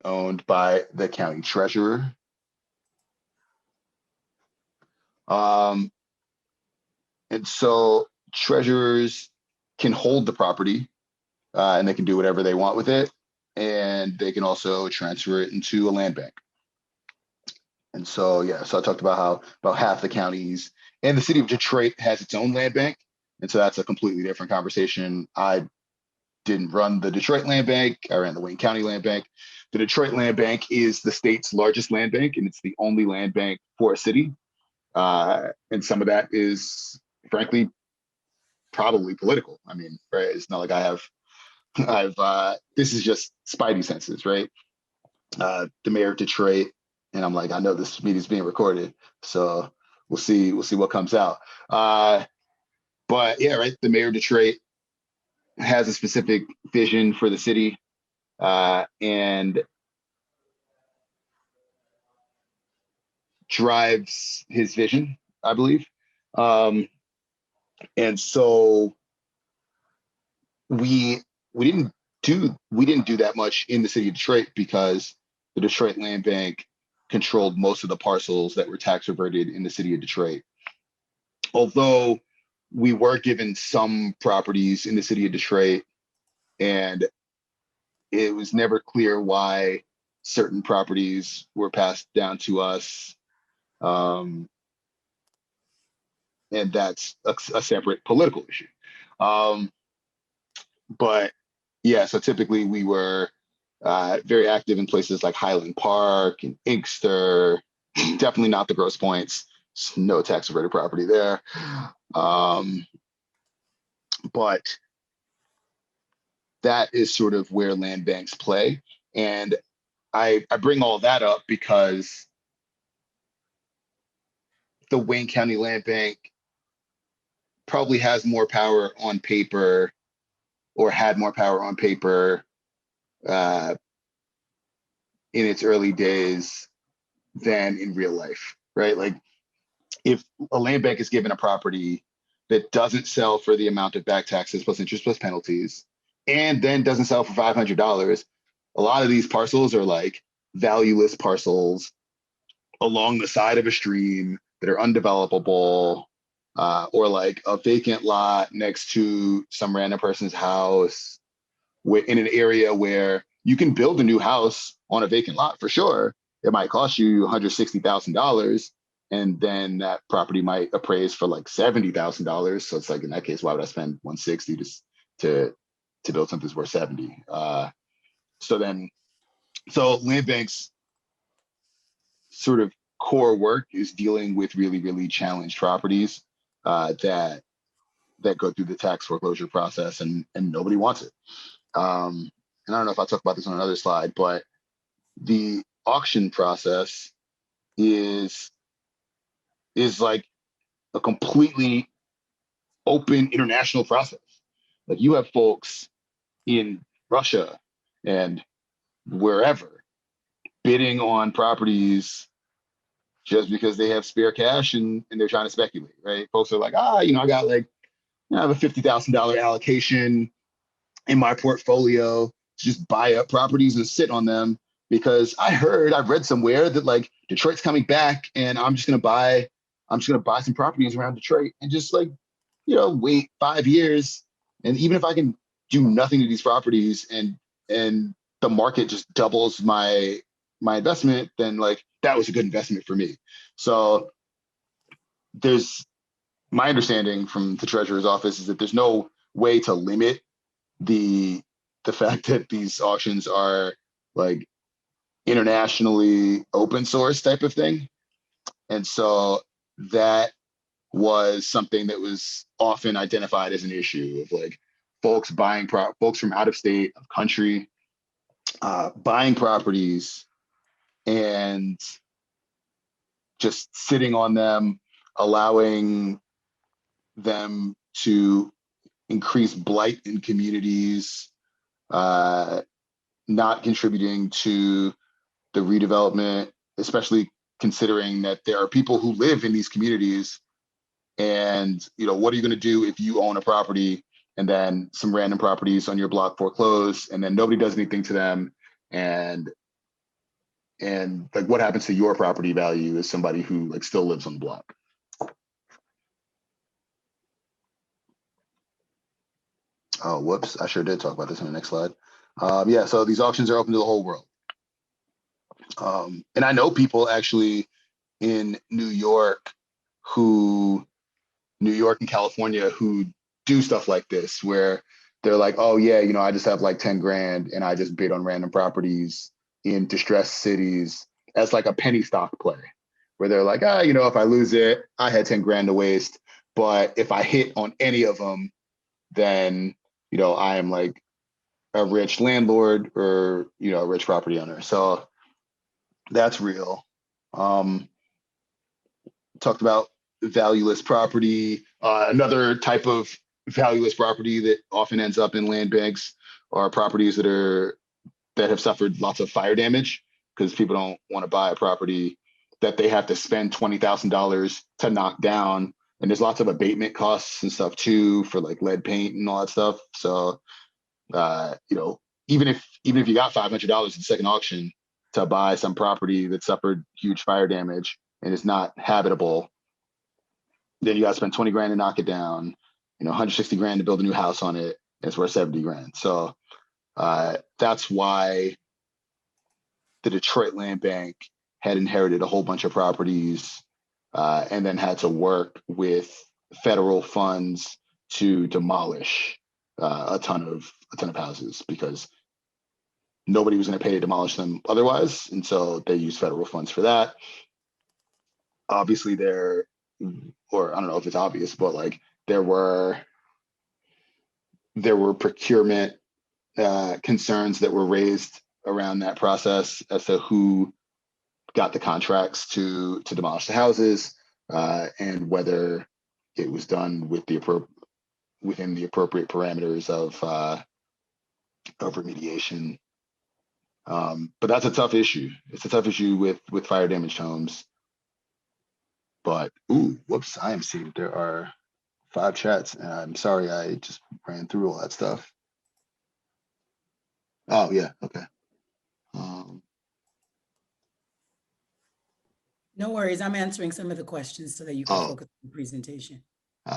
owned by the county treasurer. Um, and so treasurers can hold the property and they can do whatever they want with it. And they can also transfer it into a land bank. And so, yeah, so I talked about how about half the counties and the city of Detroit has its own land bank. And so that's a completely different conversation. I didn't run the Detroit Land Bank. I ran the Wayne County Land Bank. The Detroit Land Bank is the state's largest land bank, and it's the only land bank for a city. And some of that is, frankly, probably political. I mean, right? It's not like this is just spidey senses, right? The mayor of Detroit, and I'm like, I know this meeting is being recorded, so we'll see what comes out. But yeah, right. The mayor of Detroit has a specific vision for the city, and drives his vision, I believe. Um, and so we we didn't do that much in the city of Detroit because the Detroit Land Bank controlled most of the parcels that were tax reverted in the city of Detroit. Although we were given some properties in the city of Detroit, and it was never clear why certain properties were passed down to us. Um, and that's a separate political issue. Um, but yeah, so typically we were very active in places like Highland Park and Inkster, definitely not the Grosse Points, no tax reverted property there. But that is sort of where land banks play. And I bring all that up because the Wayne County Land Bank probably has more power on paper or had more power on paper uh, in its early days than in real life, right? Like if a land bank is given a property that doesn't sell for the amount of back taxes plus interest plus penalties, and then doesn't sell for $500, a lot of these parcels are like valueless parcels along the side of a stream that are undevelopable, or like a vacant lot next to some random person's house in an area where you can build a new house on a vacant lot for sure. It might cost you $160,000, and then that property might appraise for like $70,000. So it's like in that case, why would I spend 160 to build something that's worth 70? So land banks sort of core work is dealing with really, really challenged properties that go through the tax foreclosure process, and nobody wants it. And I don't know if I'll talk about this on another slide, but the auction process is like a completely open international process. Like you have folks in Russia and wherever bidding on properties just because they have spare cash and they're trying to speculate, right? Folks are like, I got like, I have a $50,000 allocation in my portfolio to just buy up properties and sit on them because I've read somewhere that like Detroit's coming back and I'm just gonna buy some properties around Detroit and just like, wait 5 years. And even if I can do nothing to these properties and the market just doubles my investment, then like that was a good investment for me. So there's my understanding from the treasurer's office is that there's no way to limit the fact that these auctions are like internationally open source type of thing. And so that was something that was often identified as an issue of like folks from out of state, of country, buying properties and just sitting on them, allowing them to increase blight in communities, not contributing to the redevelopment, especially considering that there are people who live in these communities. And, what are you going to do if you own a property and then some random properties on your block foreclose and then nobody does anything to them? And and like what happens to your property value as somebody who like still lives on the block. Oh, whoops, I sure did talk about this in the next slide. Yeah, so these auctions are open to the whole world. And I know people actually in New York and California who do stuff like this, where they're like, oh yeah, I just have like 10 grand and I just bid on random properties in distressed cities as like a penny stock play, where they're like, if I lose it, I had 10 grand to waste. But if I hit on any of them, then, I am like a rich landlord or, a rich property owner. So that's real. Talked about valueless property. Another type of valueless property that often ends up in land banks are properties that have suffered lots of fire damage, because people don't want to buy a property that they have to spend $20,000 to knock down. And there's lots of abatement costs and stuff too for like lead paint and all that stuff. So, even if you got $500 at the second auction to buy some property that suffered huge fire damage and is not habitable, then you got to spend 20 grand to knock it down, 160 grand to build a new house on it. And it's worth 70 grand. So that's why the Detroit Land Bank had inherited a whole bunch of properties and then had to work with federal funds to demolish a ton of houses, because nobody was going to pay to demolish them otherwise. And so they used federal funds for that. Obviously or I don't know if it's obvious, but like there were procurement concerns that were raised around that process as to who got the contracts to demolish the houses, and whether it was done within the appropriate parameters of remediation. But that's a tough issue. It's a tough issue with fire damaged homes. But whoops, I am seeing there are 5 chats, and I'm sorry I just ran through all that stuff. Oh yeah, okay. No worries, I'm answering some of the questions so that you can focus on the presentation.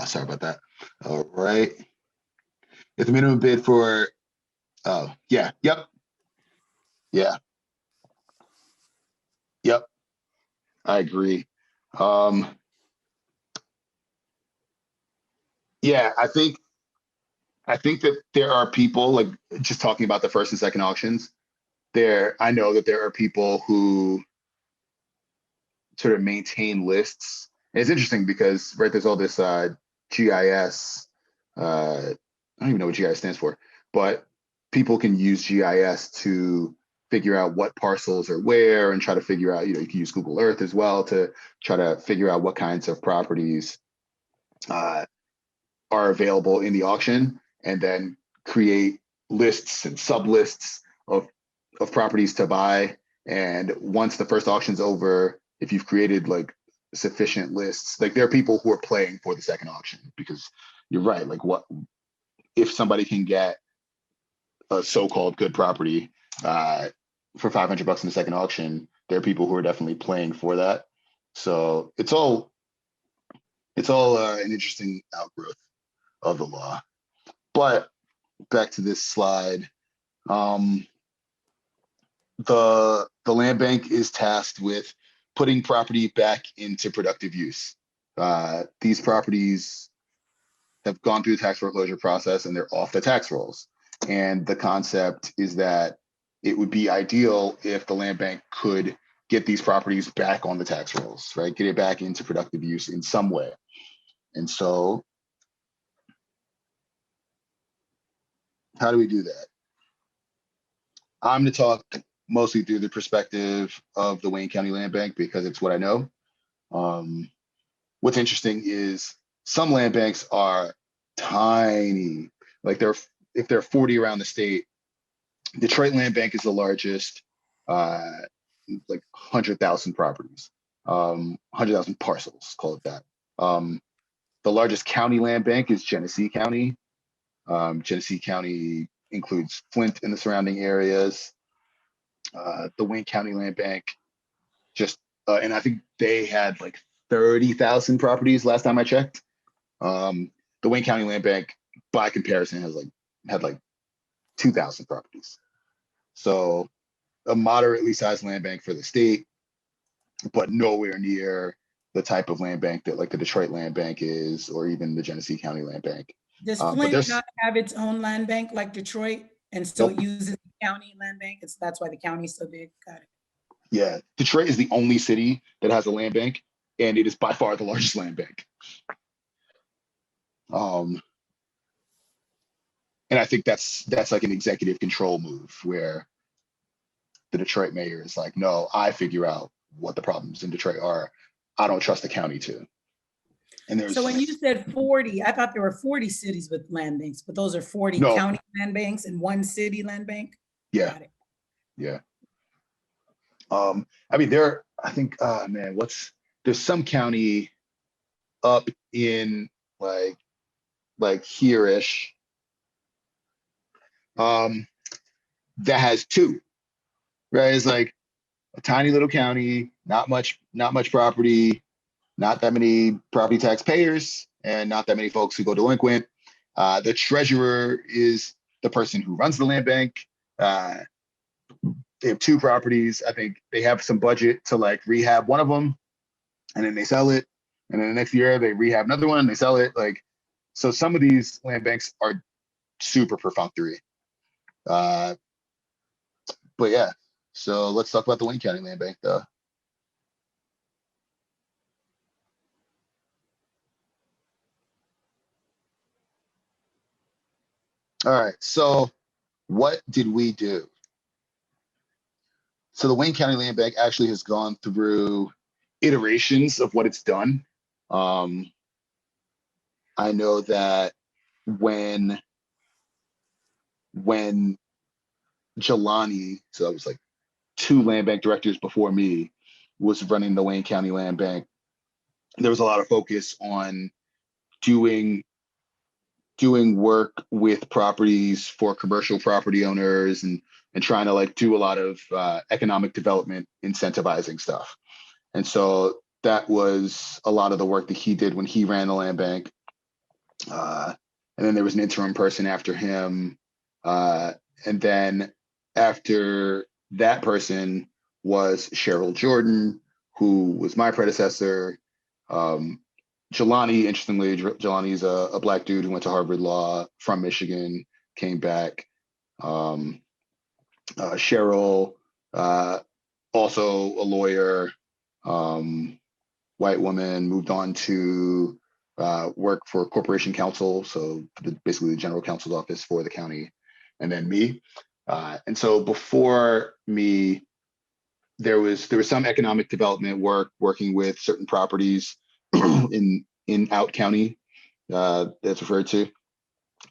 Sorry about that. All right. If the minimum bid for, yeah, yep. I agree. Yeah, I think that there are people, like just talking about the first and second auctions, I know that there are people who sort of maintain lists. And it's interesting because, right, there's all this GIS. I don't even know what GIS stands for, but people can use GIS to figure out what parcels are where and try to figure out, you can use Google Earth as well to try to figure out what kinds of properties are available in the auction, and then create lists and sub lists of properties to buy. And once the first auction's over, if you've created like sufficient lists, like there are people who are playing for the second auction, because you're right. Like, what if somebody can get a so-called good property for $500 in the second auction? There are people who are definitely playing for that. So it's all an interesting outgrowth of the law. But back to this slide, the land bank is tasked with putting property back into productive use. These properties have gone through the tax foreclosure process and they're off the tax rolls. And the concept is that it would be ideal if the land bank could get these properties back on the tax rolls, right? Get it back into productive use in some way. And so how do we do that? I'm going to talk mostly through the perspective of the Wayne County Land Bank because it's what I know. What's interesting is some land banks are tiny. Like if there are 40 around the state, Detroit Land Bank is the largest, like 100,000 properties, 100,000 parcels, call it that. The largest county land bank is Genesee County. Genesee County includes Flint and the surrounding areas. The Wayne County Land Bank just, and I think they had like 30,000 properties last time I checked. The Wayne County Land Bank, by comparison, had like 2,000 properties. So a moderately sized land bank for the state, but nowhere near the type of land bank that like the Detroit Land Bank is, or even the Genesee County Land Bank. Does But Flint there's not have its own land bank like Detroit? And so nope. it uses the county land bank? That's why the county is so big. Got it. Yeah, Detroit is the only city that has a land bank, and it is by far the largest land bank. And I think that's like an executive control move where the Detroit mayor is like, no, I figure out what the problems in Detroit are. I don't trust the county to. And So when you said 40, I thought there were 40 cities with land banks, but those are 40 no, county land banks and one city land bank? Yeah. Got it. Yeah. I mean, I think, man, there's some county up in like here-ish, that has two, right? It's like a tiny little county, not much property, not that many property tax payers, and not that many folks who go delinquent. The treasurer is the person who runs the land bank. They have two properties. I think they have some budget to like rehab one of them, and then they sell it. And then the next year they rehab another one, they sell it. Like, so some of these land banks are super perfunctory. But yeah, so let's talk about the Wayne County Land Bank though. All right, so what did we do? So the Wayne County Land Bank actually has gone through iterations of what it's done. I know that when Jelani, so that was like two land bank directors before me, was running the Wayne County Land Bank, there was a lot of focus on doing work with properties for commercial property owners and trying to like do a lot of economic development, incentivizing stuff. And so that was a lot of the work that he did when he ran the land bank. And then there was an interim person after him. And then after that person was Cheryl Jordan, who was my predecessor. Jelani, interestingly, Jelani's a Black dude who went to Harvard Law from Michigan, came back. Cheryl, also a lawyer, white woman, moved on to work for corporation counsel, so basically the general counsel's office for the county, and then me. And so before me, there was some economic development work, working with certain properties in Out County, that's referred to,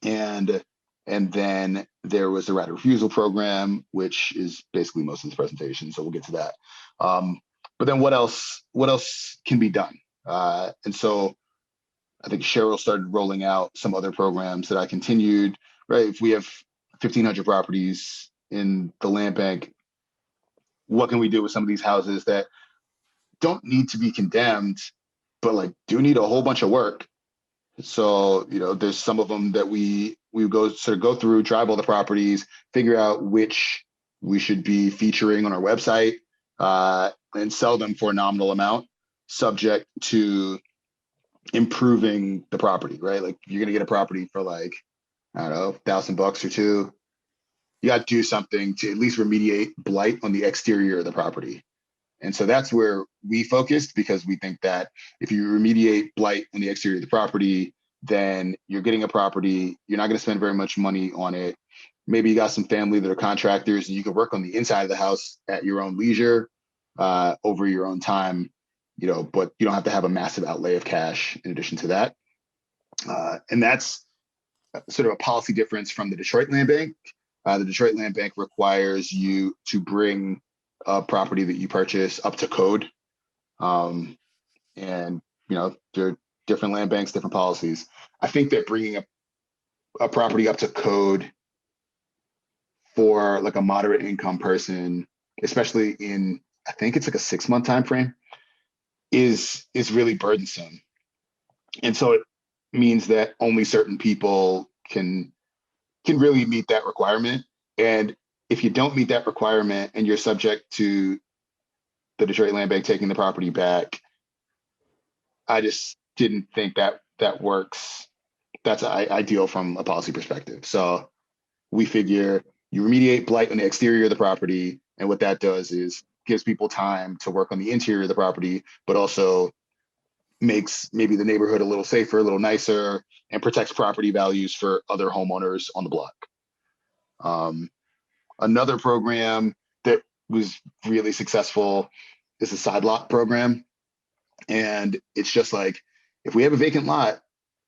and then there was the right of refusal program, which is basically most of the presentation. So we'll get to that. But then what else can be done? And so I think Cheryl started rolling out some other programs that I continued, right? If we have 1,500 properties in the land bank, what can we do with some of these houses that don't need to be condemned, but like do need a whole bunch of work? So, there's some of them that we go through, drive all the properties, figure out which we should be featuring on our website, and sell them for a nominal amount, subject to improving the property, right? Like you're going to get a property for like, I don't know, $1,000 or two. You got to do something to at least remediate blight on the exterior of the property. And so that's where we focused, because we think that if you remediate blight on the exterior of the property, then you're getting a property, you're not going to spend very much money on it. Maybe you got some family that are contractors and you can work on the inside of the house at your own leisure, over your own time, but you don't have to have a massive outlay of cash in addition to that. And that's sort of a policy difference from the Detroit Land Bank. The Detroit Land Bank requires you to bring a property that you purchase up to code. And, there are different land banks, different policies. I think that bringing a property up to code for like a moderate income person especially in, I think it's like a 6-month time frame, is really burdensome. And so it means that only certain people can really meet that requirement. And if you don't meet that requirement and you're subject to the Detroit Land Bank taking the property back, I just didn't think that that works. That's ideal from a policy perspective. So we figure you remediate blight on the exterior of the property, and what that does is gives people time to work on the interior of the property, but also makes maybe the neighborhood a little safer, a little nicer, and protects property values for other homeowners on the block. Another program that was really successful is the side lot program. And it's just like, if we have a vacant lot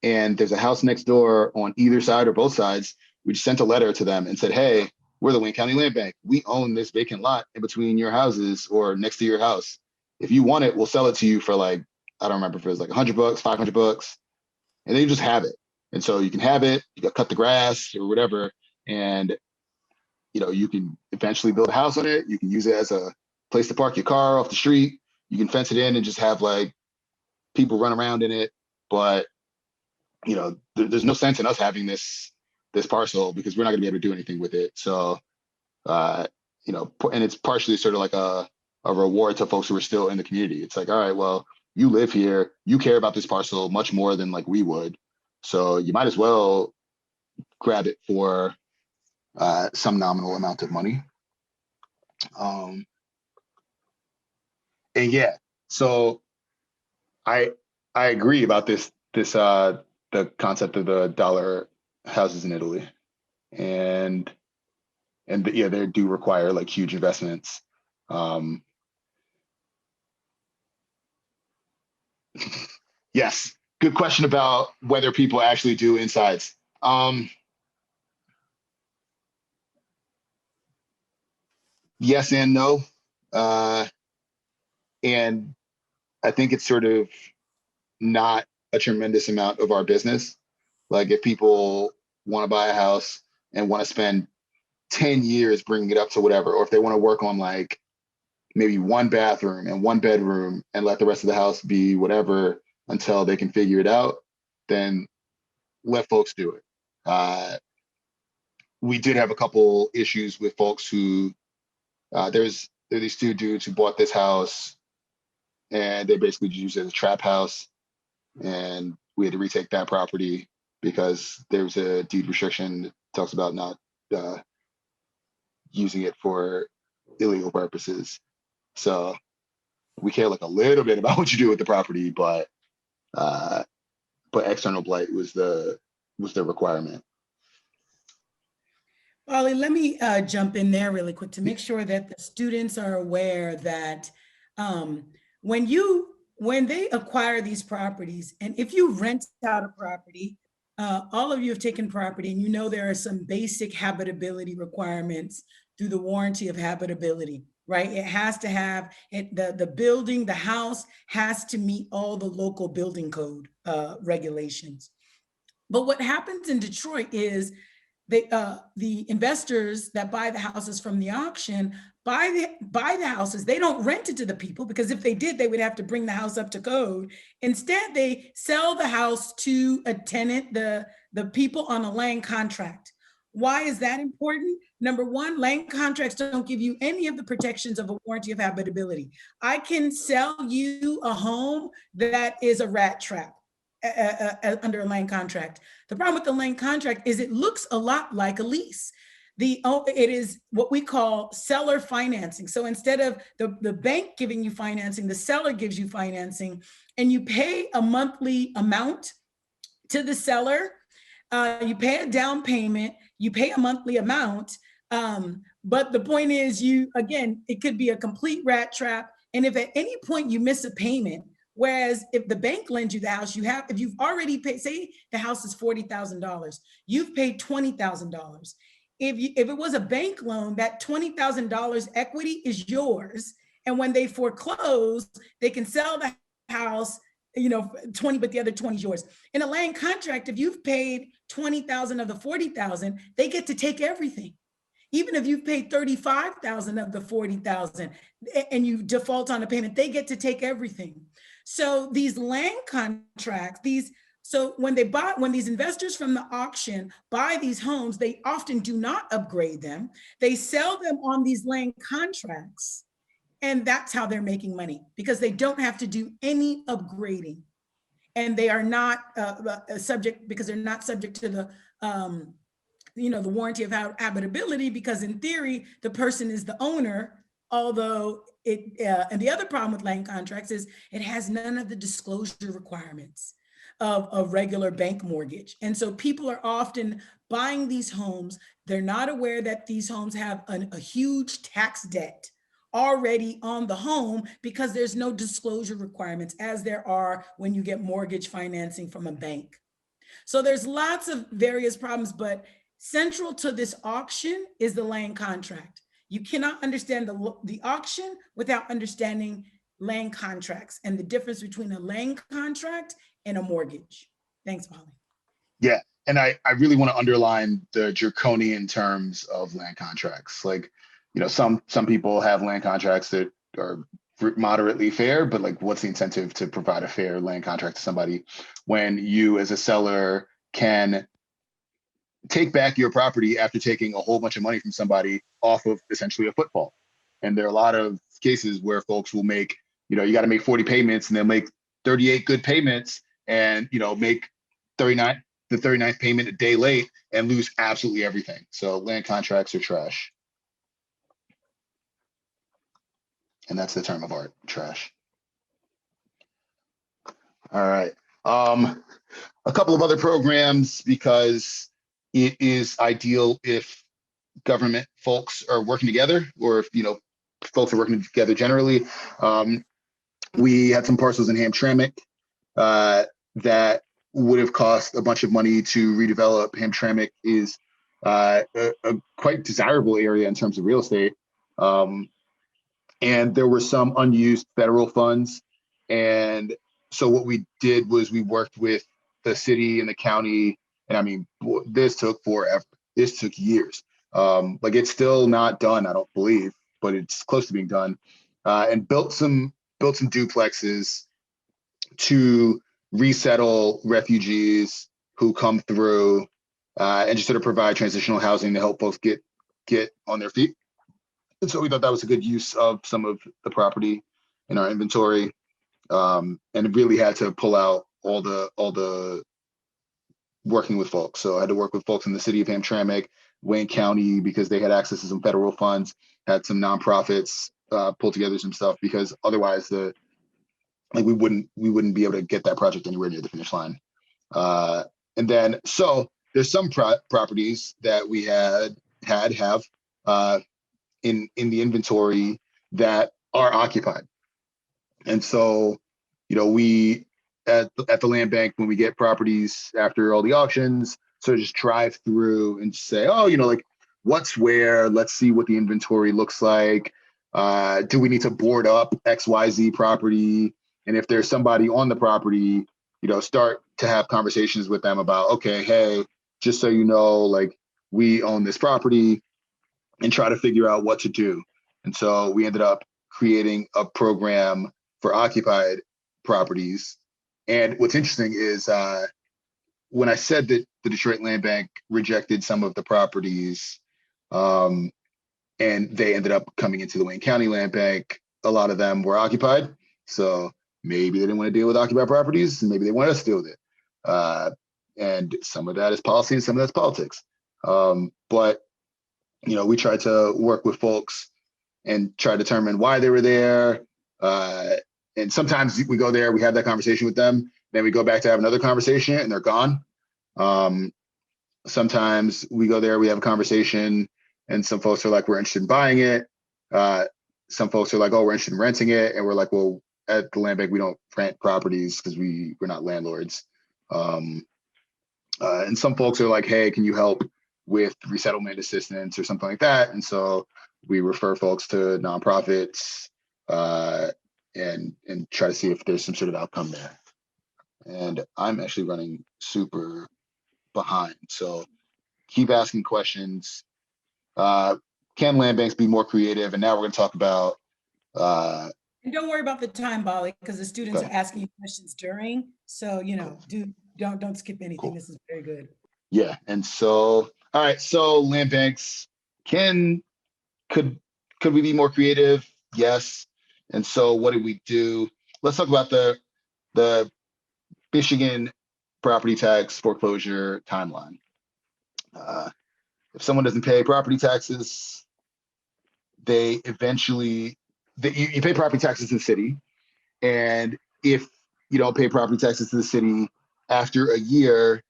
and there's a house next door on either side or both sides, we just sent a letter to them and said, hey, we're the Wayne County Land Bank. We own this vacant lot in between your houses or next to your house. If you want it, we'll sell it to you for like, I don't remember if it was like $100, $500, and then you just have it. And so you can have it, you can cut the grass or whatever, and you can eventually build a house on it. You can use it as a place to park your car off the street. You can fence it in and just have like people run around in it. But there's no sense in us having this parcel because we're not going to be able to do anything with it. So and it's partially sort of like a reward to folks who are still in the community. It's like, all right, well, you live here, you care about this parcel much more than like we would, so you might as well grab it for some nominal amount of money. And yeah, so I agree about this the concept of the dollar houses in Italy, and yeah, they do require like huge investments. Yes, good question about whether people actually do insides. Yes and no. And I think it's sort of not a tremendous amount of our business. Like if people want to buy a house and want to spend 10 years bringing it up to whatever, or if they want to work on like maybe one bathroom and one bedroom and let the rest of the house be whatever until they can figure it out, then let folks do it. We did have a couple issues with folks who there are these two dudes who bought this house and they basically just used it as a trap house, and we had to retake that property because there's a deed restriction that talks about not using it for illegal purposes. So we care like a little bit about what you do with the property, but external blight was the requirement. Ollie, let me jump in there really quick to make sure that the students are aware that when they acquire these properties, and if you rent out a property, all of you have taken property and there are some basic habitability requirements through the warranty of habitability, right? It has to have the building, the house has to meet all the local building code regulations. But what happens in Detroit is the investors that buy the houses from the auction buy the houses. They don't rent it to the people, because if they did, they would have to bring the house up to code. Instead, they sell the house to a tenant, the people on a land contract. Why is that important? Number one, land contracts don't give you any of the protections of a warranty of habitability. I can sell you a home that is a rat trap under a land contract. The problem with the land contract is it looks a lot like a lease. It is what we call seller financing. So instead of the bank giving you financing, the seller gives you financing, and you pay a monthly amount to the seller. You pay a down payment, you pay a monthly amount. But the point is, it could be a complete rat trap. And if at any point you miss a payment, whereas if the bank lends you the house, if you've already paid, say the house is $40,000, you've paid $20,000. If it was a bank loan, that $20,000 equity is yours. And when they foreclose, they can sell the house, 20, but the other 20 is yours. In a land contract, if you've paid 20,000 of the 40,000, they get to take everything. Even if you've paid 35,000 of the 40,000 and you default on a payment, they get to take everything. So these land contracts, so when these investors from the auction buy these homes, they often do not upgrade them. They sell them on these land contracts. And that's how they're making money, because they don't have to do any upgrading. And they are not subject, because they're not subject to the the warranty of habitability, because in theory, the person is the owner, although and the other problem with land contracts is it has none of the disclosure requirements of a regular bank mortgage. And so people are often buying these homes. They're not aware that these homes have a huge tax debt already on the home, because there's no disclosure requirements as there are when you get mortgage financing from a bank. So there's lots of various problems, but central to this auction is the land contract. You cannot understand the auction without understanding land contracts and the difference between a land contract and a mortgage. Thanks, Molly. Yeah. And I really want to underline the draconian terms of land contracts. Like, some people have land contracts that are moderately fair, but like, what's the incentive to provide a fair land contract to somebody when you as a seller can take back your property after taking a whole bunch of money from somebody off of essentially a footfall? And there are a lot of cases where folks will make, you got to make 40 payments, and they'll make 38 good payments, and make 39 the 39th payment a day late and lose absolutely everything. So land contracts are trash. And that's the term of art, trash. All right. A couple of other programs, because it is ideal if government folks are working together, or if, folks are working together generally. We had some parcels in Hamtramck that would have cost a bunch of money to redevelop. Hamtramck is a quite desirable area in terms of real estate. And there were some unused federal funds. And so what we did was we worked with the city and the county. And I mean, this took forever. This took years. Like, it's still not done, I don't believe, but it's close to being done. And built some duplexes to resettle refugees who come through, and just sort of provide transitional housing to help folks get on their feet. And so we thought that was a good use of some of the property in our inventory. And it really had to pull out all the working with folks. So I had to work with folks in the city of Hamtramck, Wayne County, because they had access to some federal funds, had some nonprofits pull together some stuff, because otherwise we wouldn't be able to get that project anywhere near the finish line. And then, so there's some properties that we have in the inventory that are occupied. And so, we at the land bank, when we get properties after all the auctions, so just drive through and say, oh, like, what's where, let's see what the inventory looks like. Do we need to board up XYZ property? And if there's somebody on the property, start to have conversations with them about, okay, hey, just so you know, like, we own this property, and try to figure out what to do. And so we ended up creating a program for occupied properties. And what's interesting is when I said that the Detroit Land Bank rejected some of the properties, and they ended up coming into the Wayne County Land Bank, a lot of them were occupied. So maybe they didn't want to deal with occupied properties, and maybe they wanted us to deal with it. And some of that is policy, and some of that's politics. But we tried to work with folks and try to determine why they were there. And sometimes we go there, we have that conversation with them, then we go back to have another conversation and they're gone. Sometimes we go there, we have a conversation, and some folks are like, we're interested in buying it. Some folks are like, oh, we're interested in renting it. And we're like, well, at the land bank, we don't rent properties because we're not landlords. And some folks are like, hey, can you help with resettlement assistance or something like that? And so we refer folks to nonprofits and try to see if there's some sort of outcome there. And I'm actually running super behind, so keep asking questions. Can land banks be more creative? And now we're going to talk about. And don't worry about the time, Bali, because the students Okay, are asking you questions during. So, cool, don't skip anything. cool. This is very good. Yeah, and so all right, so land banks can could could we be more creative? Yes. And so what did we do? Let's talk about the Michigan property tax foreclosure timeline. Uh, if someone doesn't pay property taxes, they eventually you pay property taxes to the city, and if you don't pay property taxes to the city after a year,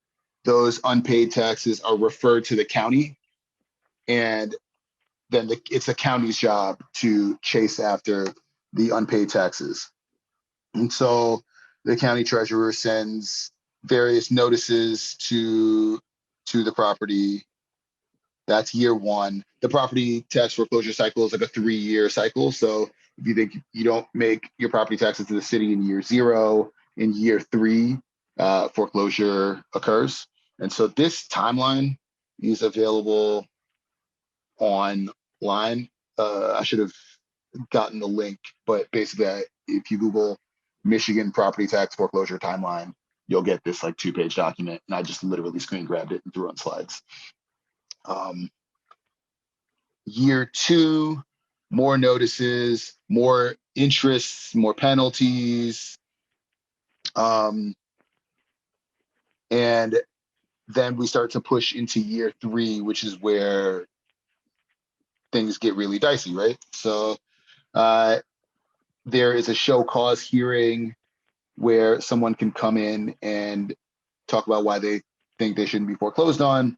those unpaid taxes are referred to the county, and then it's the county's job to chase after the unpaid taxes. And so the county treasurer sends various notices to the property. That's year one. The property tax foreclosure cycle is like a 3-year cycle. So if you think you don't make your property taxes to the city in year 0, in year 3, foreclosure occurs. And so this timeline is available online. I should have gotten the link, but basically, if you Google Michigan property tax foreclosure timeline, you'll get this like 2-page document, and I just literally screen grabbed it and threw on slides. Um, year 2, more notices, more interests, more penalties, and then we start to push into year 3, which is where things get really dicey, right? So uh, there is a show cause hearing where someone can come in and talk about why they think they shouldn't be foreclosed on,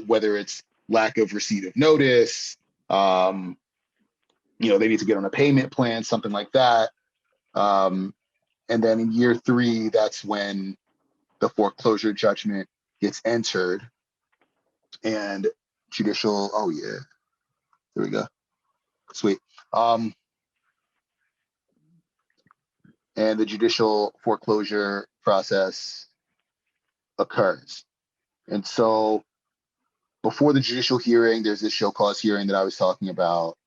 whether it's lack of receipt of notice, they need to get on a payment plan, something like that. And then in year 3, that's when the foreclosure judgment gets entered, and judicial. Oh yeah, there we go. Sweet. And the judicial foreclosure process occurs. And so before the judicial hearing, there's this show cause hearing that I was talking about.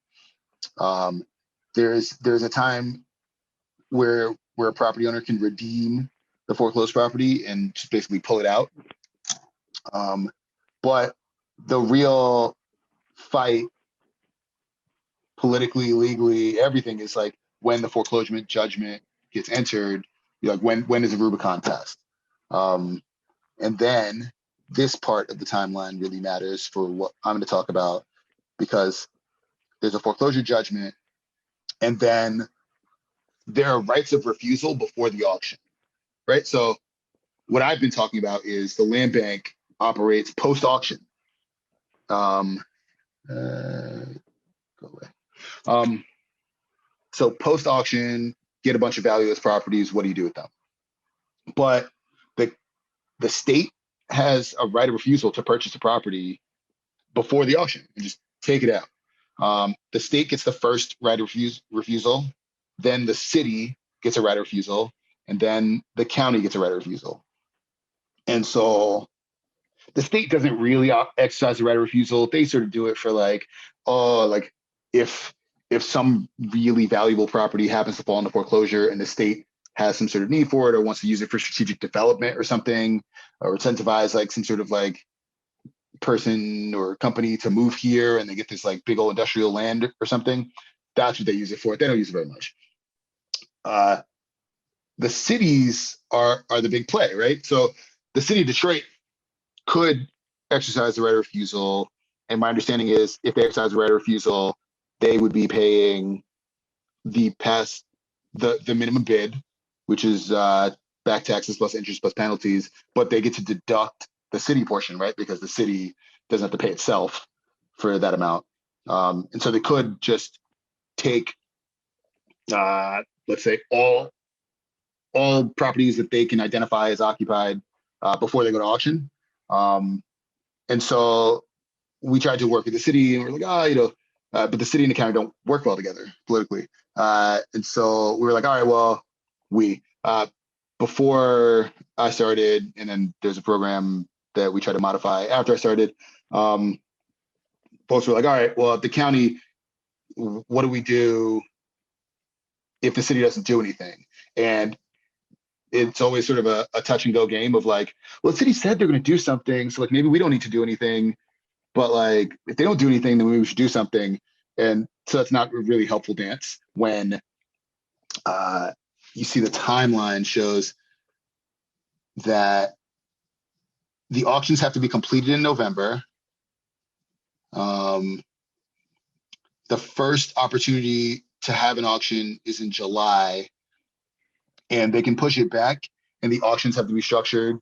Um, there's a time where a property owner can redeem the foreclosed property and just basically pull it out. But the real fight, politically, legally, everything, is like when the foreclosure judgment gets entered. Like when is a Rubicon test? And then this part of the timeline really matters for what I'm going to talk about, because there's a foreclosure judgment, and then there are rights of refusal before the auction, right? So what I've been talking about is the land bank operates post-auction. Go away. So post-auction, get a bunch of valueless properties. What do you do with them? But the state has a right of refusal to purchase a property before the auction and just take it out. The state gets the first right of refusal, then the city gets a right of refusal, and then the county gets a right of refusal. And so the state doesn't really exercise the right of refusal. They sort of do it for like, oh, like if some really valuable property happens to fall into foreclosure and the state has some sort of need for it or wants to use it for strategic development or something, or incentivize like some sort of like person or company to move here and they get this like big old industrial land or something, that's what they use it for. They don't use it very much. The cities are the big play, right? So the city of Detroit could exercise the right of refusal. And my understanding is if they exercise the right of refusal, they would be paying the minimum bid, which is back taxes plus interest plus penalties, but they get to deduct the city portion, right? Because the city doesn't have to pay itself for that amount. And so they could just take, let's say, all properties that they can identify as occupied before they go to auction. And so we tried to work with the city, and we're like, but the city and the county don't work well together politically. And so we were like, all right, well, before I started, and then there's a program that we tried to modify after I started. folks were like, all right, well, the county, what do we do if the city doesn't do anything? And it's always sort of a touch and go game of like, well, the city said they're going to do something, so like maybe we don't need to do anything. But like, if they don't do anything, then we should do something. And so that's not a really helpful dance when you see the timeline shows that the auctions have to be completed in November. The first opportunity to have an auction is in July, and they can push it back, and the auctions have to be structured,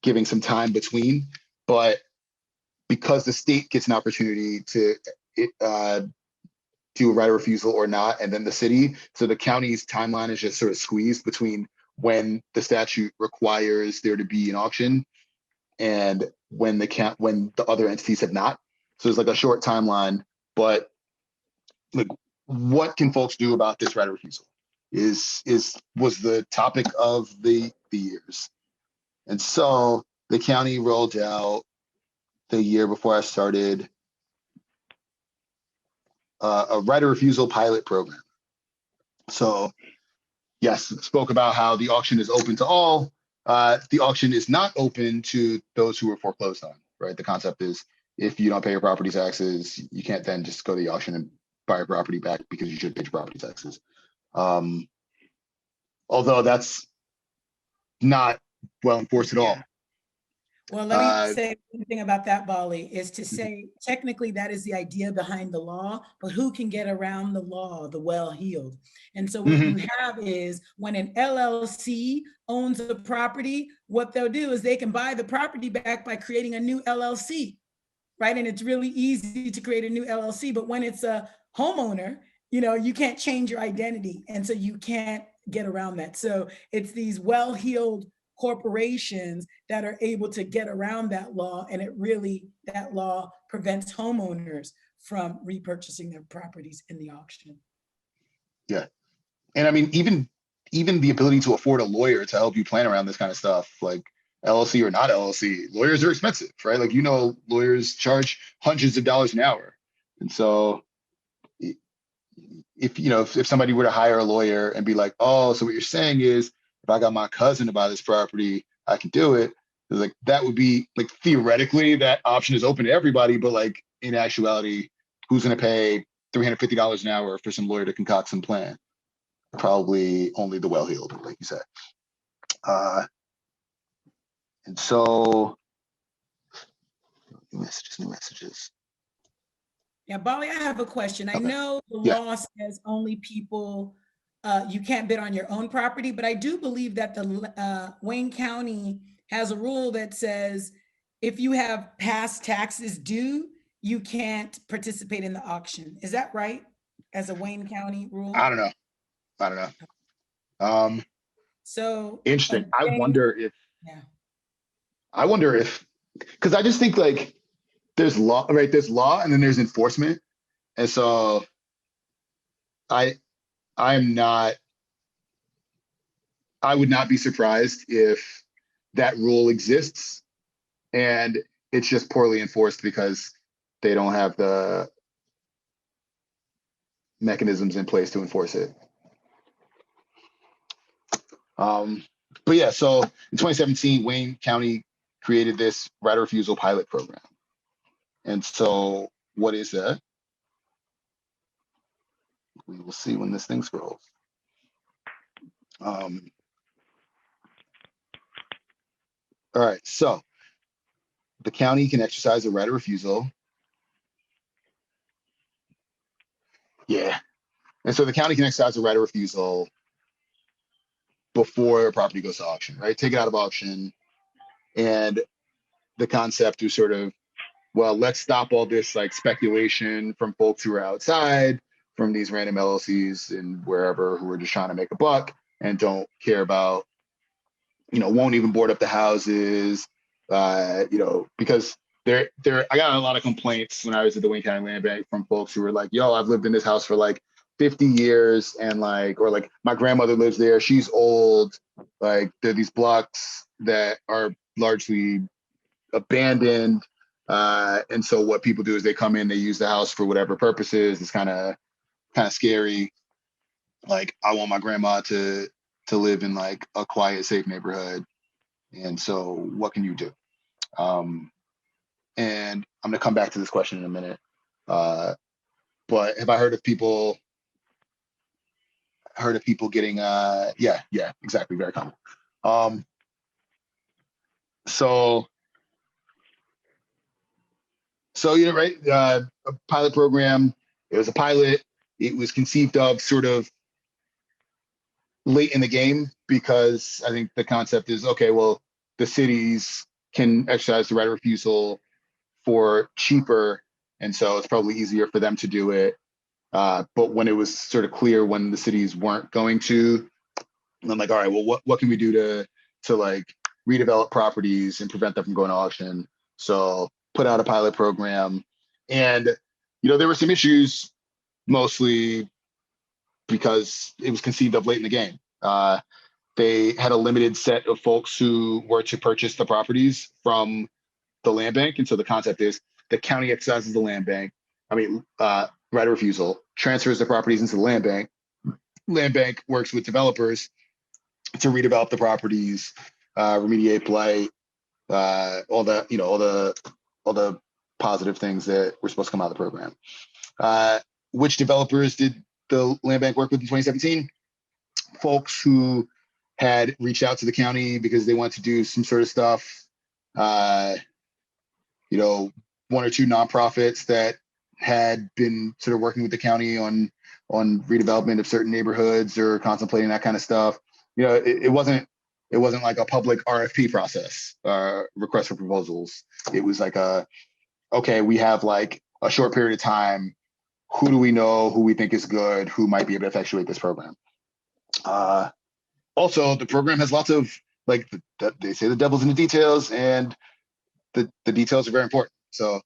giving some time between. But because the state gets an opportunity to do a right of refusal or not, and then the city, so the county's timeline is just sort of squeezed between when the statute requires there to be an auction and when the other entities have not. So there's like a short timeline, but like, what can folks do about this right of refusal was the topic of the years. And so the county rolled out the year before I started a right of refusal pilot program. So yes, spoke about how the auction is open to all. The auction is not open to those who were foreclosed on, right? The concept is if you don't pay your property taxes, you can't then just go to the auction and buy your property back because you should pay your property taxes. Although that's not well enforced at all. Well, let me say one thing about that, Bali, is to say technically that is the idea behind the law, but who can get around the law? The well-heeled. And so what you have is when an LLC owns a property, what they'll do is they can buy the property back by creating a new LLC, right? And it's really easy to create a new LLC, but when it's a homeowner, you can't change your identity. And so you can't get around that. So it's these well-heeled corporations that are able to get around that law, and that law prevents homeowners from repurchasing their properties in the auction. Yeah, and I mean, even the ability to afford a lawyer to help you plan around this kind of stuff, like LLC or not LLC, lawyers are expensive, right? Like, lawyers charge hundreds of dollars an hour, and so if somebody were to hire a lawyer and be like, oh, so what you're saying is if I got my cousin to buy this property, I can do it. Like, that would be like, theoretically that option is open to everybody, but like in actuality, who's going to pay $350 an hour for some lawyer to concoct some plan? Probably only the well-heeled, like you said. And so new messages. Yeah, Bali, I have a question. I know the law says only people, you can't bid on your own property, but I do believe that the Wayne County has a rule that says if you have past taxes due, you can't participate in the auction. Is that right? As a Wayne County rule? I don't know. So interesting. I wonder if, because I just think like there's law, right? There's law and then there's enforcement. And so I would not be surprised if that rule exists and it's just poorly enforced because they don't have the mechanisms in place to enforce it. But yeah, so in 2017, Wayne County created this right of refusal pilot program. And so what is that? We will see when this thing scrolls. All right, so the county can exercise a right of refusal. Yeah. And so the county can exercise a right of refusal before a property goes to auction, right? Take it out of auction. And the concept is sort of, well, let's stop all this like speculation from folks who are outside, from these random LLCs and wherever who are just trying to make a buck and don't care about, won't even board up the houses, because I got a lot of complaints when I was at the Wayne County Land Bank from folks who were like, yo, I've lived in this house for like 50 years and or my grandmother lives there, she's old, like there are these blocks that are largely abandoned, And so what people do is they come in, they use the house for whatever purposes. It's kind of scary. Like, I want my grandma to live in like a quiet, safe neighborhood. And so what can you do? And I'm gonna come back to this question in a minute. But have I heard of people getting yeah, exactly, very common. So right, a pilot program. It was a pilot. It was conceived of sort of late in the game because I think the concept is, okay, well, the cities can exercise the right of refusal for cheaper, and so it's probably easier for them to do it. But when it was sort of clear when the cities weren't going to, I'm like, all right, well, what can we do to like redevelop properties and prevent them from going to auction? So put out a pilot program, and there were some issues, mostly because it was conceived of late in the game. They had a limited set of folks who were to purchase the properties from the land bank, and so the concept is the county exercises the land bank. Right of refusal, transfers the properties into the land bank. Land bank works with developers to redevelop the properties, remediate blight, all the positive things that were supposed to come out of the program. Which developers did the land bank work with in 2017? Folks who had reached out to the county because they want to do some sort of stuff. One or two nonprofits that had been sort of working with the county on redevelopment of certain neighborhoods or contemplating that kind of stuff. It wasn't like a public RFP process, request for proposals. It was like okay, we have like a short period of time. Who do we know? Who we think is good? Who might be able to effectuate this program? Also, the program has lots of, like, they say the devil's in the details, and the details are very important. So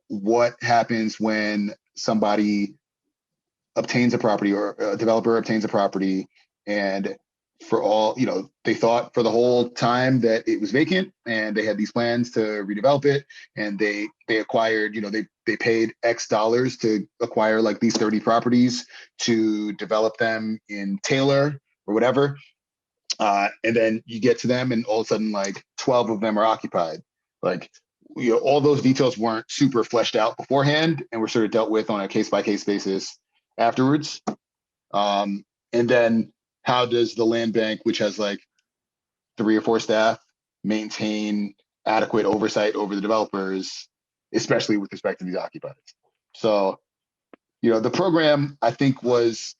what happens when somebody obtains a property, or a developer obtains a property, and they thought for the whole time that it was vacant, and they had these plans to redevelop it, and they acquired, they paid X dollars to acquire like these 30 properties to develop them in Taylor or whatever. And then you get to them, and all of a sudden, like 12 of them are occupied. Like, all those details weren't super fleshed out beforehand, and were sort of dealt with on a case by case basis afterwards. And then how does the land bank, which has like 3 or 4 staff, maintain adequate oversight over the developers, especially with respect to these occupiers? So, the program, I think, was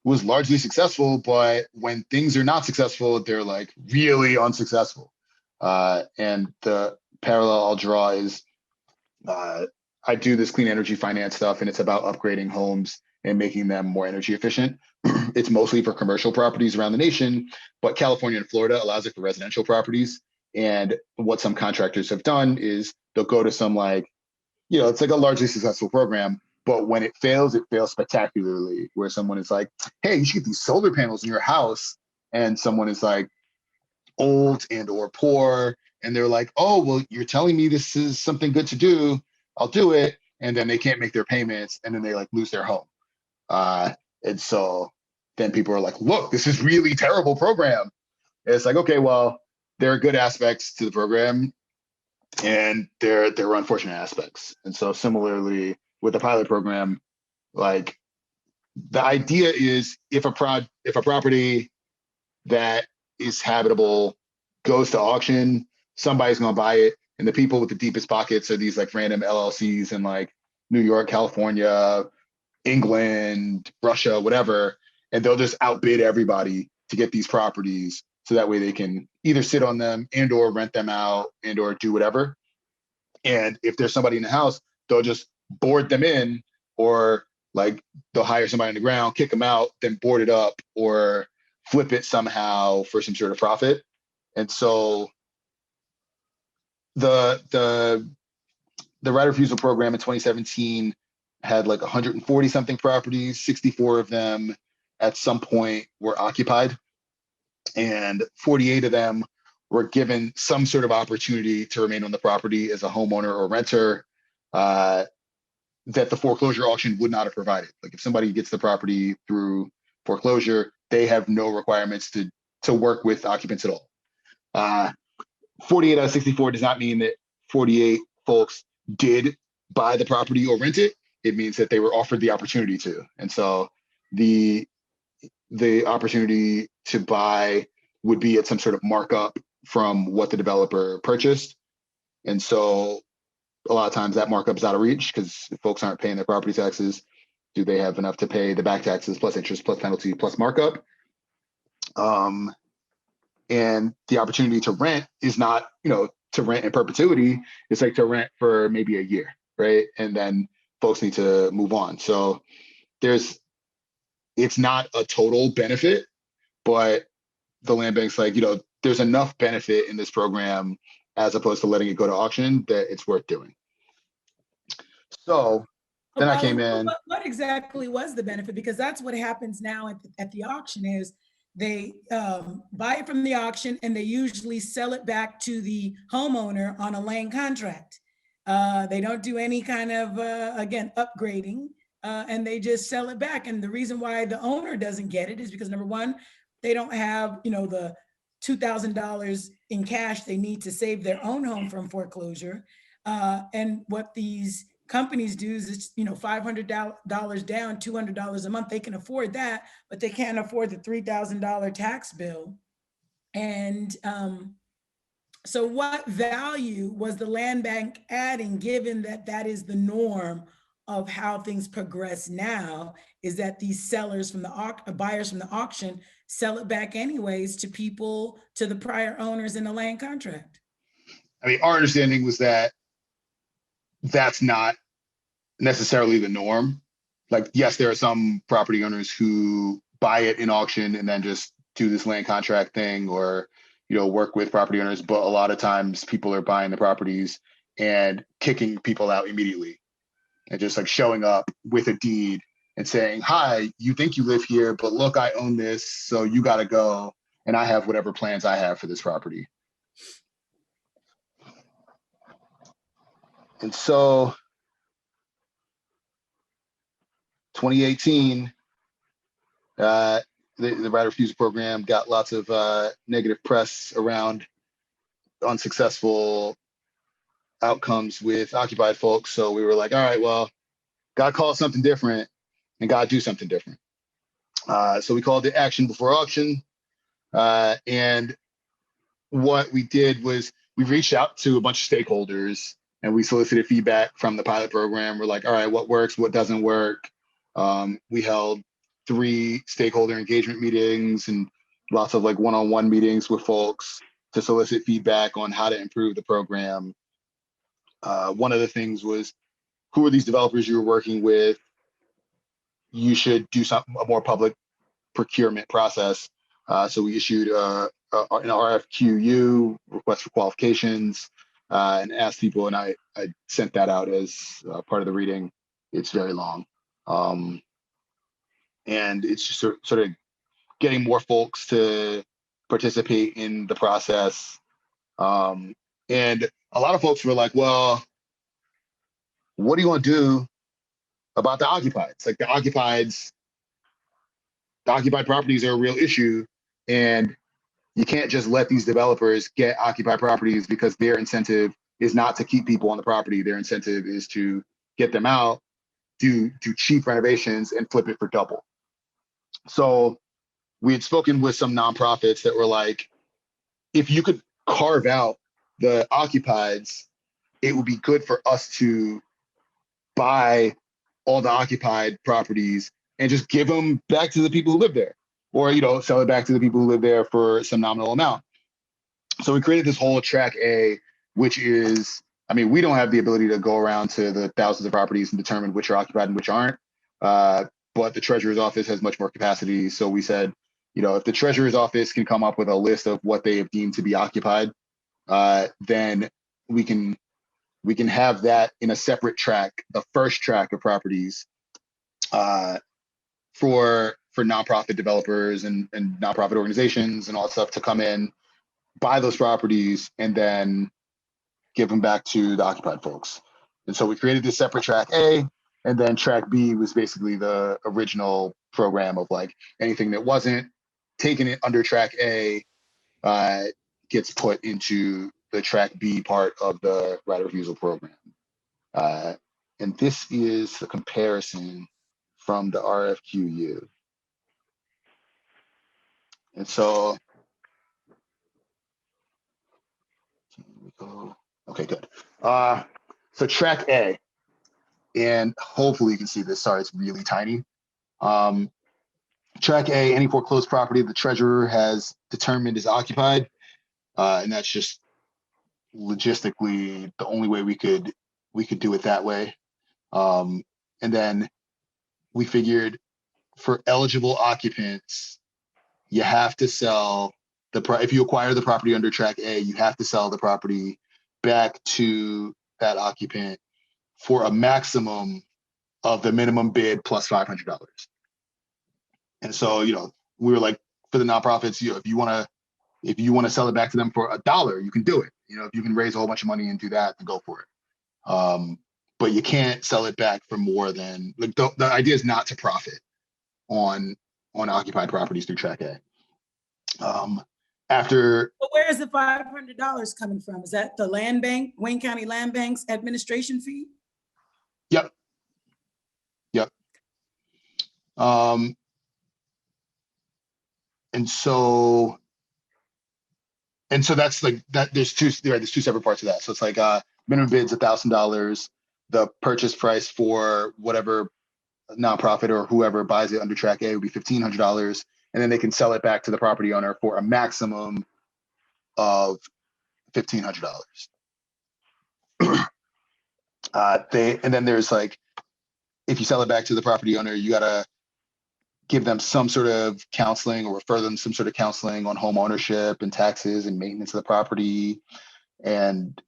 largely successful, but when things are not successful, they're like really unsuccessful. And the parallel I'll draw is, I do this clean energy finance stuff, and it's about upgrading homes and making them more energy efficient. It's mostly for commercial properties around the nation, but California and Florida allows it for residential properties. And what some contractors have done is they'll go to some, like, it's like a largely successful program, but when it fails spectacularly, where someone is like, hey, you should get these solar panels in your house. And someone is like old and or poor, and they're like, oh, well, you're telling me this is something good to do, I'll do it. And then they can't make their payments, and then they like lose their home. And so then people are like, look, this is really terrible program. And it's like, okay, well, there are good aspects to the program, and there were unfortunate aspects. And so similarly with the pilot program, like, the idea is, if a property that is habitable goes to auction, somebody's going to buy it. And the people with the deepest pockets are these like random LLCs in like New York, California, England, Russia, whatever. And they'll just outbid everybody to get these properties, so that way they can either sit on them and or rent them out and or do whatever. And if there's somebody in the house, they'll just board them in, or like they'll hire somebody on the ground, kick them out, then board it up or flip it somehow for some sort of profit. And so the right of refusal program in 2017 had like 140 something properties. 64 of them at some point were occupied, and 48 of them were given some sort of opportunity to remain on the property as a homeowner or renter, that the foreclosure auction would not have provided. Like if somebody gets the property through foreclosure, they have no requirements to work with occupants at all. 48 out of 64 does not mean that 48 folks did buy the property or rent it. It means that they were offered the opportunity to. And so the opportunity to buy would be at some sort of markup from what the developer purchased. And so a lot of times that markup is out of reach because if folks aren't paying their property taxes, do they have enough to pay the back taxes plus interest plus penalty plus markup? And the opportunity to rent is not, to rent in perpetuity. It's like to rent for maybe a year, right? And then folks need to move on. So it's not a total benefit, but the land bank's like, there's enough benefit in this program as opposed to letting it go to auction that it's worth doing. So then I came in. What exactly was the benefit? Because that's what happens now at the auction is they buy it from the auction and they usually sell it back to the homeowner on a land contract. They don't do any kind of, again, upgrading, and they just sell it back. And the reason why the owner doesn't get it is because number one, they don't have, the $2,000 in cash they need to save their own home from foreclosure. And what these companies do is it's, $500 down, $200 a month. They can afford that, but they can't afford the $3,000 tax bill. And so what value was the land bank adding, given that that is the norm of how things progress now, is that these sellers from the buyers from the auction sell it back anyways to people, to the prior owners in the land contract? I mean, our understanding was that that's not necessarily the norm. Like, yes, there are some property owners who buy it in auction and then just do this land contract thing or, work with property owners. But a lot of times people are buying the properties and kicking people out immediately and just like showing up with a deed and saying, hi, you think you live here, but look, I own this. So you got to go. And I have whatever plans I have for this property. And so 2018, the right refusal program got lots of negative press around unsuccessful outcomes with occupied folks. So we were like, all right, well, got to call it something different and got to do something different. So we called it Action Before Auction. And what we did was we reached out to a bunch of stakeholders and we solicited feedback from the pilot program. We're like, all right, what works, what doesn't work? We held 3 stakeholder engagement meetings and lots of like one-on-one meetings with folks to solicit feedback on how to improve the program. One of the things was, who are these developers you're working with? You should do a more public procurement process. So we issued an RFQ, request for qualifications, and asked people, and I sent that out as part of the reading. It's very long. And it's just sort of getting more folks to participate in the process. And a lot of folks were like, well, what do you want to do about the occupieds? Like the occupied properties are a real issue. And you can't just let these developers get occupied properties because their incentive is not to keep people on the property. Their incentive is to get them out, do cheap renovations and flip it for double. So we had spoken with some nonprofits that were like, if you could carve out the occupieds, it would be good for us to buy all the occupied properties and just give them back to the people who live there, or sell it back to the people who live there for some nominal amount. So we created this whole track A, which is, I mean, we don't have the ability to go around to the thousands of properties and determine which are occupied and which aren't. But the treasurer's office has much more capacity. So we said, if the treasurer's office can come up with a list of what they have deemed to be occupied, then we can have that in a separate track, a first track of properties for nonprofit developers and nonprofit organizations and all that stuff to come in, buy those properties and then give them back to the occupied folks. And so we created this separate track A, and then track B was basically the original program of like anything that wasn't taken it under track A gets put into the track B part of the right of refusal program. And this is the comparison from the RFQU. And so, here we go. Okay, good. So track A, and hopefully you can see this. Sorry, it's really tiny. Track A, any foreclosed property the treasurer has determined is occupied, and that's just logistically the only way we could do it that way. And then we figured for eligible occupants, you have to sell if you acquire the property under track A, you have to sell the property back to that occupant for a maximum of the minimum bid plus $500. And so, we were like, for the nonprofits, if you want to sell it back to them for $1, you can do it. If you can raise a whole bunch of money and do that, then go for it. But you can't sell it back for more than the idea is not to profit on occupied properties through track A. But where is the $500 coming from? Is that the land bank, Wayne County Land Bank's administration fee? Yep. And so that's like that. There's two separate parts of that. So it's like minimum bid's $1,000. The purchase price for whatever nonprofit or whoever buys it under track A would be $1,500, and then they can sell it back to the property owner for a maximum of $1,500. And then there's like, if you sell it back to the property owner, you gotta give them some sort of counseling or refer them some sort of counseling on home ownership and taxes and maintenance of the property, and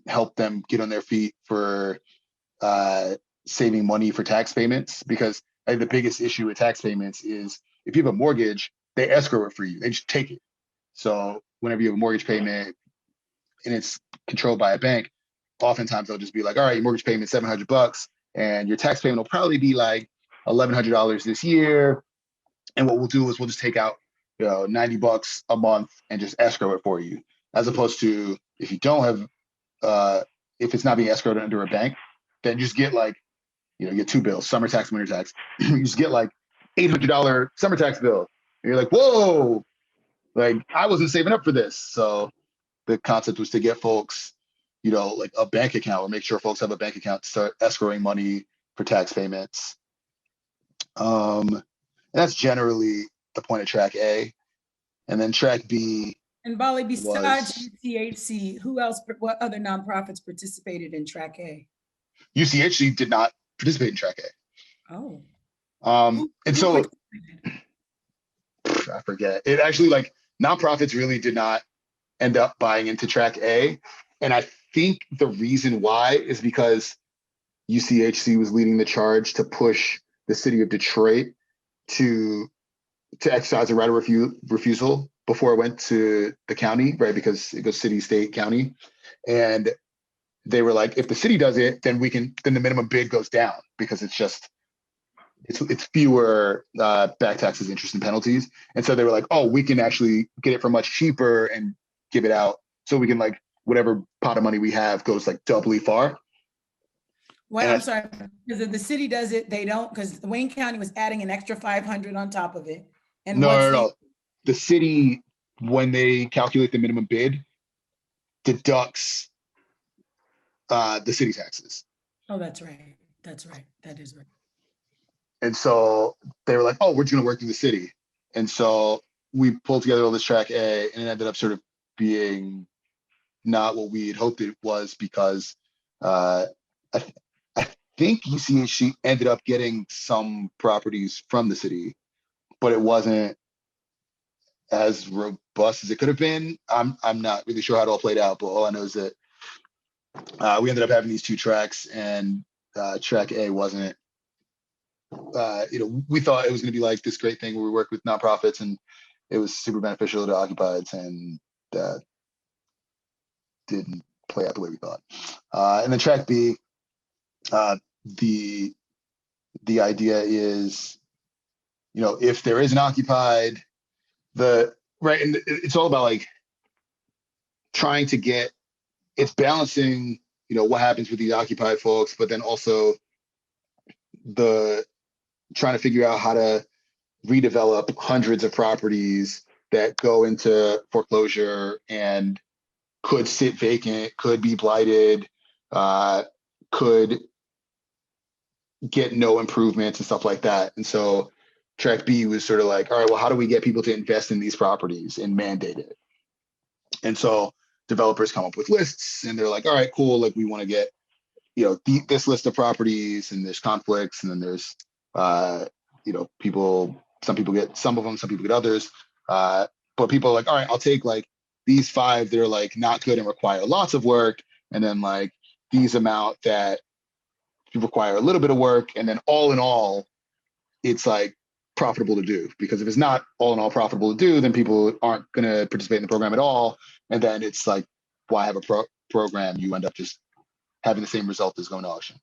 help them get on their feet for saving money for tax payments. Because the biggest issue with tax payments is if you have a mortgage, they escrow it for you. They just take it. So whenever you have a mortgage payment and it's controlled by a bank, oftentimes they'll just be like, all right, your mortgage payment is $700 and your tax payment will probably be like $1,100 this year. And what we'll do is we'll just take out $90 a month and just escrow it for you. As opposed to if you don't have, if it's not being escrowed under a bank, then just get like, you get two bills, summer tax, winter tax. You just get like $800 summer tax bill. And you're like, whoa, like I wasn't saving up for this. So the concept was to get folks, like a bank account, or make sure folks have a bank account to start escrowing money for tax payments. And that's generally the point of track A. And then track B. And Bali, besides UCHC, what other nonprofits participated in track A? UCHC did not participate in track A. Oh. And so I forget. It actually, like, nonprofits really did not end up buying into track A. And I think the reason why is because UCHC was leading the charge to push the city of Detroit to exercise a right of refusal before it went to the county, right? Because it goes city, state, county. And they were like, if the city does it, then the minimum bid goes down, because it's fewer back taxes, interest, and penalties. And so they were like, oh, we can actually get it for much cheaper and give it out. So we can, like, whatever pot of money we have goes like doubly far. Well, I'm sorry, because if the city does it, they don't, because Wayne County was adding an extra 500 on top of it. And no. The city, when they calculate the minimum bid, deducts the city taxes. Oh, that's right. That is right. And so they were like, oh, we're just going to work through the city. And so we pulled together all this track A, and it ended up sort of being not what we had hoped it was, because I think UCHC ended up getting some properties from the city, but it wasn't as robust as it could have been. I'm not really sure how it all played out, but all I know is that we ended up having these two tracks, and track A wasn't, we thought it was going to be like this great thing where we work with nonprofits and it was super beneficial to occupieds, and didn't play out the way we thought. And then track B, the idea is, if there is an occupied, right, and it's all about like trying to get, it's balancing, what happens with these occupied folks, but then also the trying to figure out how to redevelop hundreds of properties that go into foreclosure and could sit vacant, could be blighted, could get no improvements and stuff like that. And so track B was sort of like, all right, well, how do we get people to invest in these properties and mandate it? And so developers come up with lists and they're like, all right, cool. Like we want to get, this list of properties, and there's conflicts, and then there's, people, some people get some of them, some people get others. But people are like, all right, I'll take like these 5 that are like not good and require lots of work. And then like these amount that require a little bit of work. And then all in all, it's like profitable to do, because if it's not all in all profitable to do, then people aren't going to participate in the program at all. And then it's like, why have a program? You end up just having the same result as going to auction.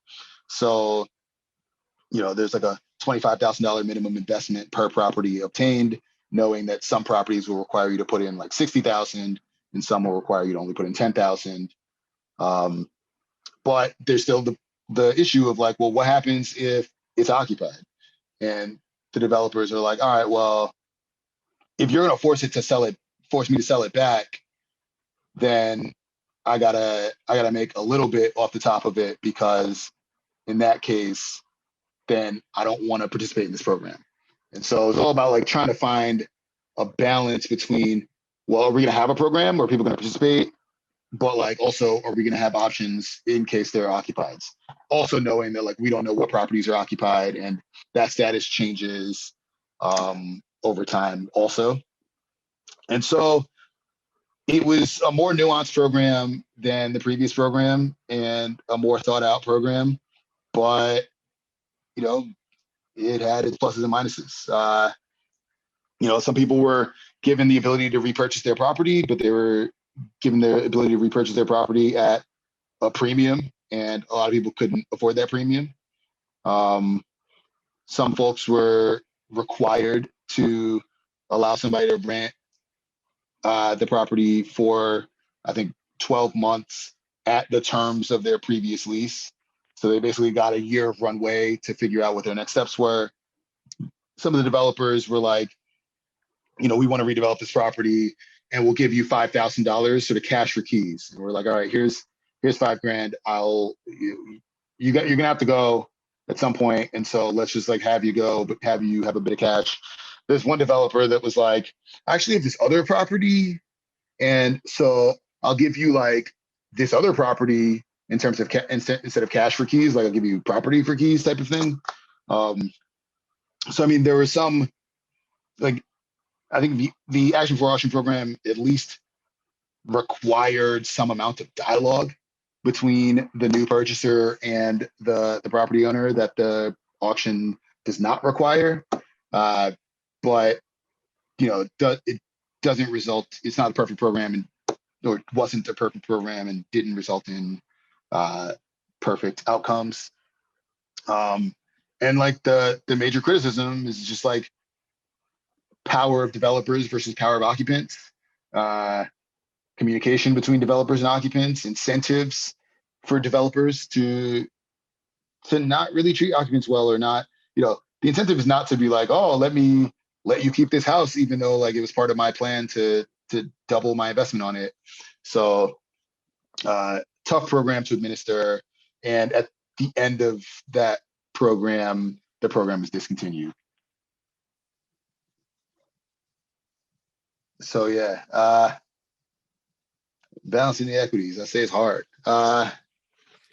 So, there's like a $25,000 minimum investment per property obtained, knowing that some properties will require you to put in like 60,000 and some will require you to only put in 10,000. But there's still the issue of like, well, what happens if it's occupied? And the developers are like, all right, well, if you're going to force me to sell it back, then I gotta make a little bit off the top of it, because in that case, then I don't want to participate in this program. And so it's all about like trying to find a balance between, well, are we going to have a program where people are going to participate? But like, also, are we going to have options in case they're occupied? Also knowing that like, we don't know what properties are occupied, and that status changes over time also. And so it was a more nuanced program than the previous program and a more thought out program, but it had its pluses and minuses. Some people were given the ability to repurchase their property, but they were given the ability to repurchase their property at a premium, and a lot of people couldn't afford that premium. Some folks were required to allow somebody to rent the property for, I think, 12 months at the terms of their previous lease. So they basically got a year of runway to figure out what their next steps were. Some of the developers were like, we want to redevelop this property and we'll give you $5,000 sort of cash for keys. And we're like, all right, here's $5,000. You're going to have to go at some point. And so let's just like have you go, but have you have a bit of cash. There's one developer that was like, I actually have this other property. And so I'll give you like this other property in terms of instead of cash for keys, like I'll give you property for keys type of thing. So, I mean, there was some, like, I think the Action for Auction program at least required some amount of dialogue between the new purchaser and the property owner that the auction does not require. But, it doesn't result, it's not a perfect program, and or it wasn't a perfect program and didn't result in perfect outcomes. And like the major criticism is just like power of developers versus power of occupants, communication between developers and occupants, incentives for developers to not really treat occupants well, or not, the incentive is not to be like, oh, let me let you keep this house, even though like it was part of my plan to double my investment on it. So tough program to administer. And at the end of that program, the program is discontinued. So yeah, balancing the equities, I say it's hard. Now,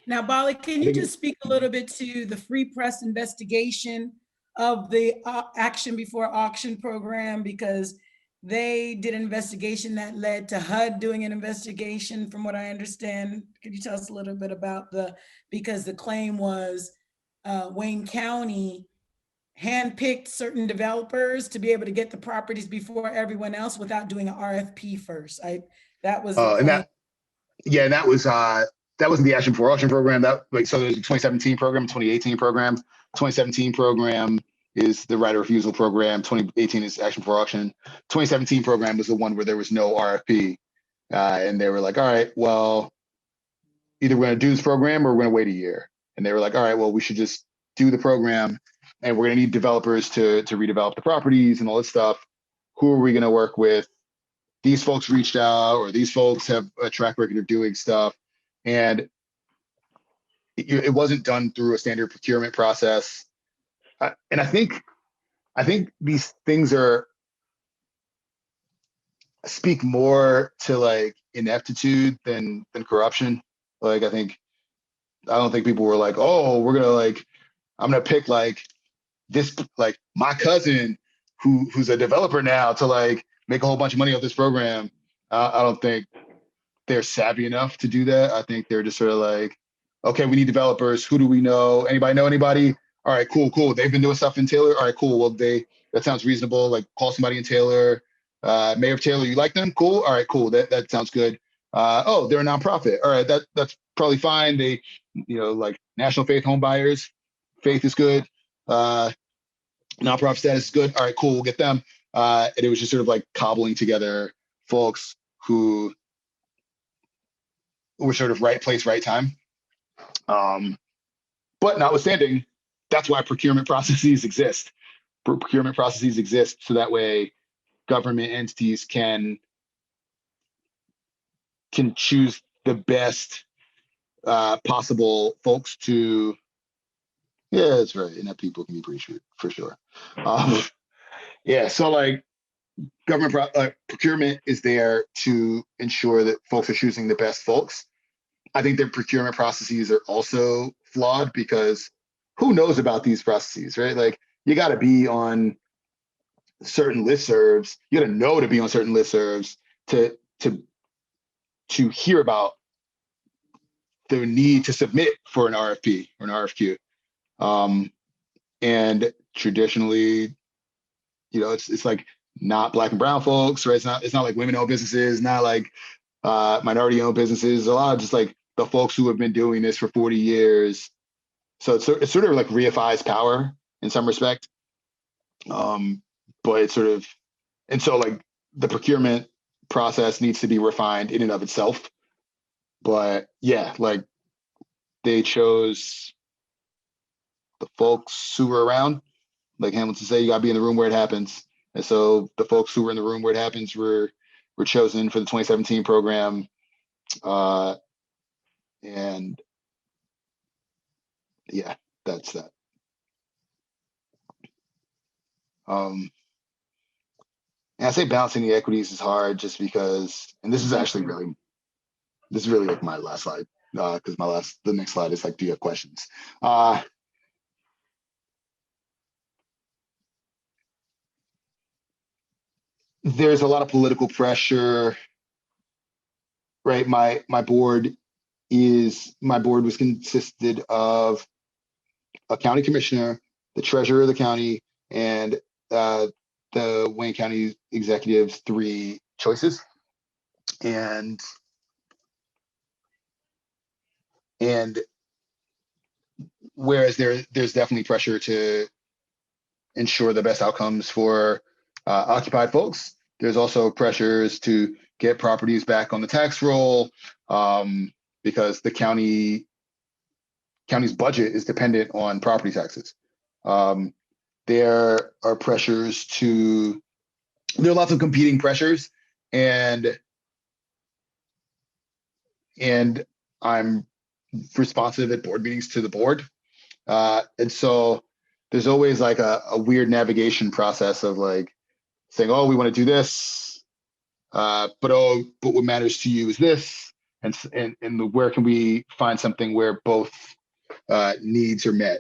Bali, can you just speak a little bit to the free press investigation of the Action Before Auction program? Because they did an investigation that led to HUD doing an investigation, from what I understand. Could you tell us a little bit about because the claim was Wayne County handpicked certain developers to be able to get the properties before everyone else without doing an RFP first. That was the And claim. Yeah, and that wasn't the Action for Auction program. That like so there's a 2017 program, 2018 program. 2017 program is the right of refusal program. 2018 is Action for Auction. 2017 program was the one where there was no RFP, and they were like, all right, well, either we're going to do this program or we're going to wait a year. And they were like, all right, well, we should just do the program, and we're going to need developers to redevelop the properties and all this stuff. Who are we going to work with? These folks reached out, or these folks have a track record of doing stuff, and it wasn't done through a standard procurement process. And I think these things are speak more to like ineptitude than corruption. Like I don't think people were like, oh, we're gonna like I'm gonna pick like this like my cousin who's a developer now to like make a whole bunch of money off this program. I don't think they're savvy enough to do that. I think they're just sort of like, okay, we need developers. Who do we know? Anybody know anybody? All right, cool, cool. They've been doing stuff in Taylor. All right, cool. Well, that sounds reasonable. Like call somebody in Taylor. Mayor of Taylor, you like them? Cool. All right, cool. That sounds good. Oh, they're a nonprofit. All right, that's probably fine. They, like National Faith Home Buyers. Faith is good. Nonprofit status is good. All right, cool. We'll get them. And it was just sort of like cobbling together folks who were sort of right place, right time. But notwithstanding, that's why procurement processes exist. Procurement processes exist so that way government entities can choose the best possible folks to. Yeah, that's right. And that people can be appreciated for sure. Yeah, so like procurement is there to ensure that folks are choosing the best folks. I think their procurement processes are also flawed because who knows about these processes, right? Like you got to be on certain listservs. You got to know to be on certain listservs to hear about the need to submit for an RFP or an RFQ. And traditionally, it's like not Black and brown folks, right? It's not like women-owned businesses, not like minority-owned businesses. A lot of just like the folks who have been doing this for 40 years. So it's sort of like reifies power in some respect. But it's sort of, and so like the procurement process needs to be refined in and of itself. But yeah, like they chose the folks who were around. Like Hamilton said, you got to be in the room where it happens. And so the folks who were in the room where it happens were chosen for the 2017 program. And yeah, that's that. And I say balancing the equities is hard just because, and this is really like my last slide, because the next slide is like, do you have questions? There's a lot of political pressure, right? My board was consisted of a county commissioner, the treasurer of the county, and the Wayne County executive's 3 choices. And whereas there's definitely pressure to ensure the best outcomes for occupied folks, there's also pressures to get properties back on the tax roll, because the county's budget is dependent on property taxes. There are pressures there are lots of competing pressures, and I'm responsive at board meetings to the board. And so there's always like a weird navigation process of like saying, oh, we want to do this, but what matters to you is this, and where can we find something where both needs are met?